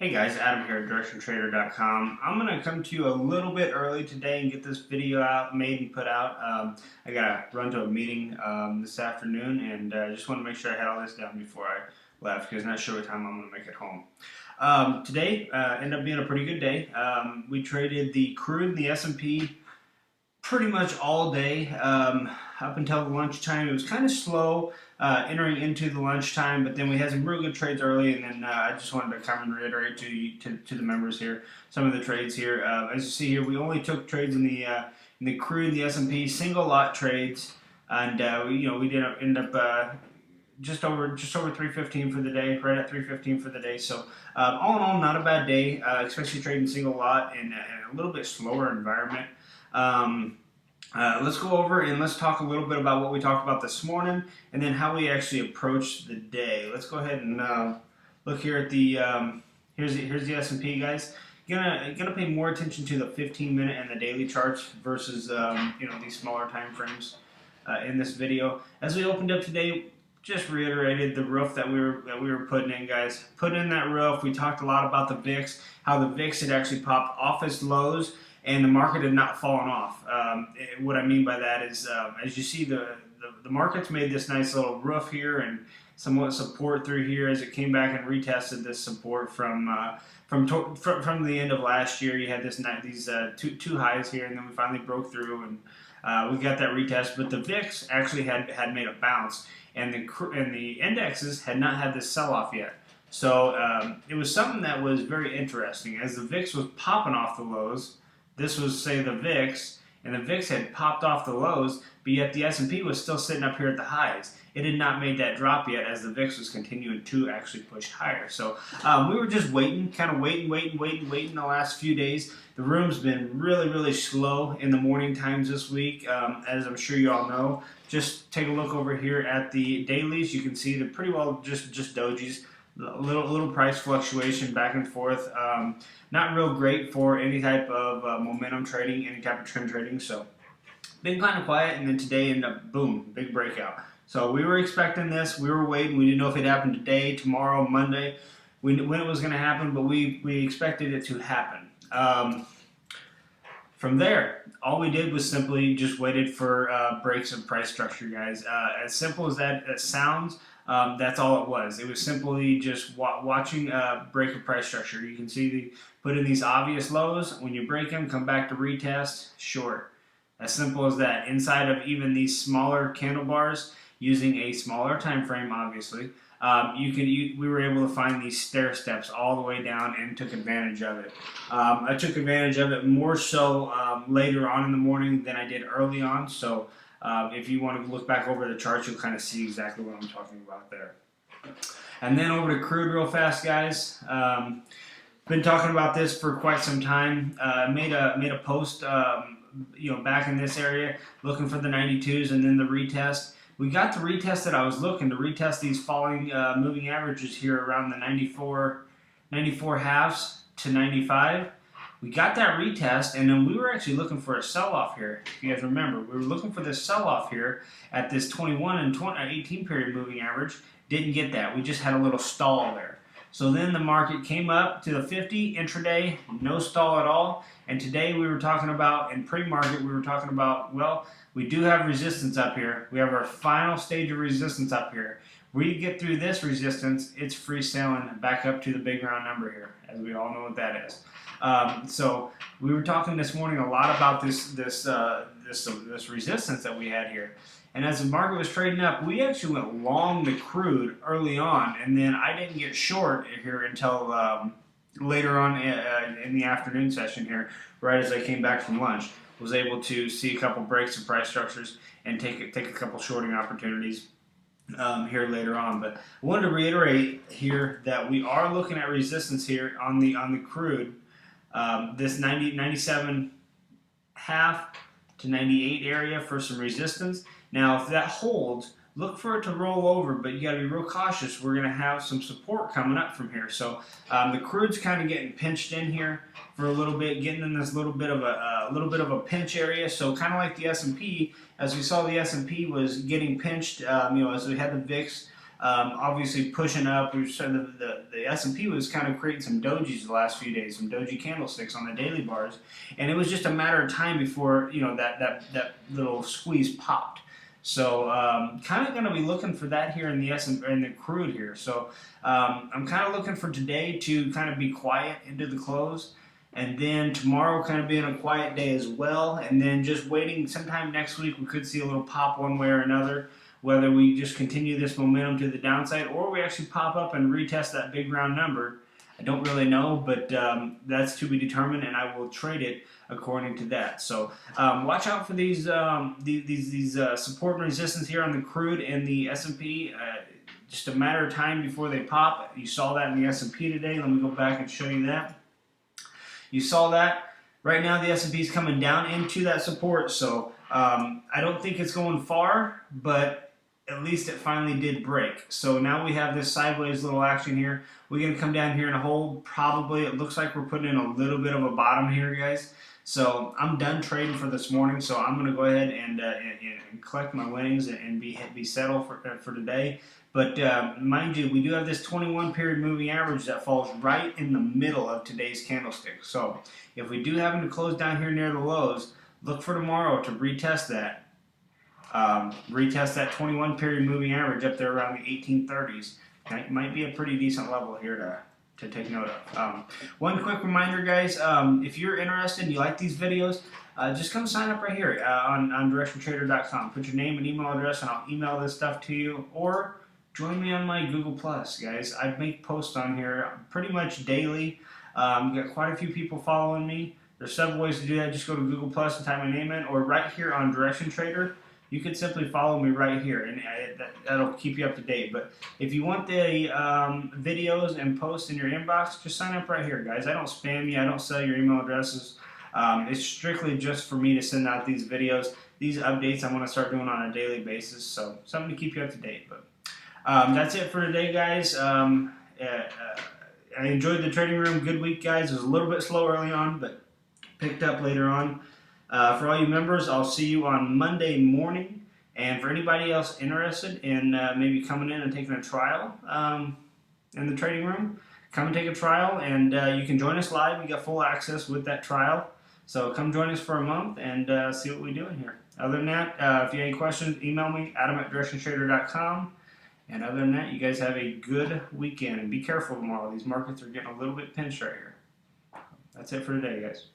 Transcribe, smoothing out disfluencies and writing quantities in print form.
Hey guys, Adam here at DirectionTrader.com. I'm going to come to you a little bit early today and get this video made and put out. I got to run to a meeting this afternoon, and I just want to make sure I had all this done before I left because I'm not sure what time I'm going to make it home. Today ended up being a pretty good day. We traded the Crude and the S&P pretty much all day up until the lunchtime. It was kind of slow entering into the lunchtime, but then we had some real good trades early, and then I just wanted to come and reiterate to the members here some of the trades here. As you see here, we only took trades in the Crude, the S&P, single lot trades, and we did end up just over 315 for the day, right at 315 for the day. So all in all, not a bad day, especially trading single lot in a little bit slower environment. Let's go over and let's talk a little bit about what we talked about this morning, and then how we actually approach the day. Let's go ahead and look here at the here's the S&P, guys. Gonna pay more attention to the 15-minute and the daily charts versus these smaller time frames in this video. As we opened up today, just reiterated the roof that we were putting in, guys. Put in that roof. We talked a lot about the VIX, how the VIX had actually popped off its lows, and the market had not fallen off. What I mean by that is, as you see, the market's made this nice little roof here and somewhat support through here as it came back and retested this support from the end of last year. You had these two highs here, and then we finally broke through and we got that retest. But the VIX actually had made a bounce, and the indexes had not had this sell-off yet. So it was something that was very interesting. As the VIX was popping off the lows, this was, say, the VIX, and the VIX had popped off the lows, but yet the S&P was still sitting up here at the highs. It had not made that drop yet, as the VIX was continuing to actually push higher. So we were just waiting, kind of waiting the last few days. The room's been really slow in the morning times this week, as I'm sure you all know. Just take a look over here at the dailies. You can see they're pretty well just dojis. A little price fluctuation back and forth. Not real great for any type of momentum trading, any type of trend trading. So been kind of quiet, and then today ended up, boom, big breakout. So we were expecting this. We were waiting. We didn't know if it happened today, tomorrow, Monday, when it was going to happen, but we expected it to happen. From there, all we did was simply just waited for breaks of price structure, guys. As simple as that sounds, that's all it was. It was simply just watching break of price structure. You can see put in these obvious lows. When you break them, come back to retest, short. As simple as that. Inside of even these smaller candle bars, using a smaller time frame, obviously, we were able to find these stair steps all the way down and took advantage of it. I took advantage of it more so later on in the morning than I did early on. So if you want to look back over the charts, you'll kind of see exactly what I'm talking about there. And then over to Crude real fast, guys. Been talking about this for quite some time. Made a post, back in this area, looking for the 92s and then the retest. We got the retest that I was looking to retest these falling moving averages here around the 94 halves to 95. We got that retest, and then we were actually looking for a sell-off here. If you guys remember, we were looking for this sell-off here at this 21 and 18 period moving average. Didn't get that. We just had a little stall there. So then the market came up to the 50 intraday, no stall at all. And today we were talking about, in pre-market, we were talking about, well, we do have resistance up here. We have our final stage of resistance up here. We get through this resistance, it's free sailing back up to the big round number here, as we all know what that is. So we were talking this morning a lot about this resistance that we had here. And as the market was trading up, we actually went long the Crude early on, and then I didn't get short here until later on in the afternoon session here, right as I came back from lunch. Was able to see a couple breaks of price structures and take a couple shorting opportunities here later on. But I wanted to reiterate here that we are looking at resistance here on the Crude. This 97 half to 98 area for some resistance. Now, if that holds, look for it to roll over, but you got to be real cautious. We're going to have some support coming up from here. So the Crude's kind of getting pinched in here for a little bit, getting in this little bit of a pinch area. So kind of like the S&P, as we saw the S&P was getting pinched, as we had the VIX obviously pushing up. We said the S&P was kind of creating some dojis the last few days, some doji candlesticks on the daily bars, and it was just a matter of time before that little squeeze popped. So kind of going to be looking for that here in the in the crude here. So I'm kind of looking for today to kind of be quiet into the close, and then tomorrow kind of being a quiet day as well, and then just waiting sometime next week we could see a little pop one way or another, whether we just continue this momentum to the downside or we actually pop up and retest that big round number. I don't really know, but that's to be determined, and I will trade it according to that. So watch out for these support and resistance here on the crude and the S&P. Just a matter of time before they pop. You saw that in the S&P today. Let me go back and show you that. You saw that. Right now the S&P is coming down into that support, so I don't think it's going far, but at least it finally did break. So now we have this sideways little action here. We're going to come down here and hold. Probably, it looks like we're putting in a little bit of a bottom here, guys. So I'm done trading for this morning. So I'm going to go ahead and collect my winnings and be settled for today. But mind you, we do have this 21 period moving average that falls right in the middle of today's candlestick. So if we do happen to close down here near the lows, look for tomorrow to retest that. Retest that 21 period moving average up there around the 1830s. That might be a pretty decent level here to take note of. One quick reminder, guys, if you're interested and you like these videos, just come sign up right here on directiontrader.com. Put your name and email address and I'll email this stuff to you, or join me on my Google Plus, guys. I make posts on here pretty much daily. Got quite a few people following me. There's several ways to do that. Just go to Google Plus and type my name in, or right here on Direction Trader. You can simply follow me right here, and that'll keep you up to date. But if you want the videos and posts in your inbox, just sign up right here, guys. I don't spam you. I don't sell your email addresses. It's strictly just for me to send out these videos. These updates I'm going to start doing on a daily basis, so something to keep you up to date. But that's it for today, guys. I enjoyed the trading room. Good week, guys. It was a little bit slow early on, but picked up later on. For all you members, I'll see you on Monday morning. And for anybody else interested in maybe coming in and taking a trial in the trading room, come and take a trial, and you can join us live. You got full access with that trial. So come join us for a month and see what we do in here. Other than that, if you have any questions, email me, adam@directiontrader.com. And other than that, you guys have a good weekend. And be careful tomorrow. These markets are getting a little bit pinched right here. That's it for today, guys.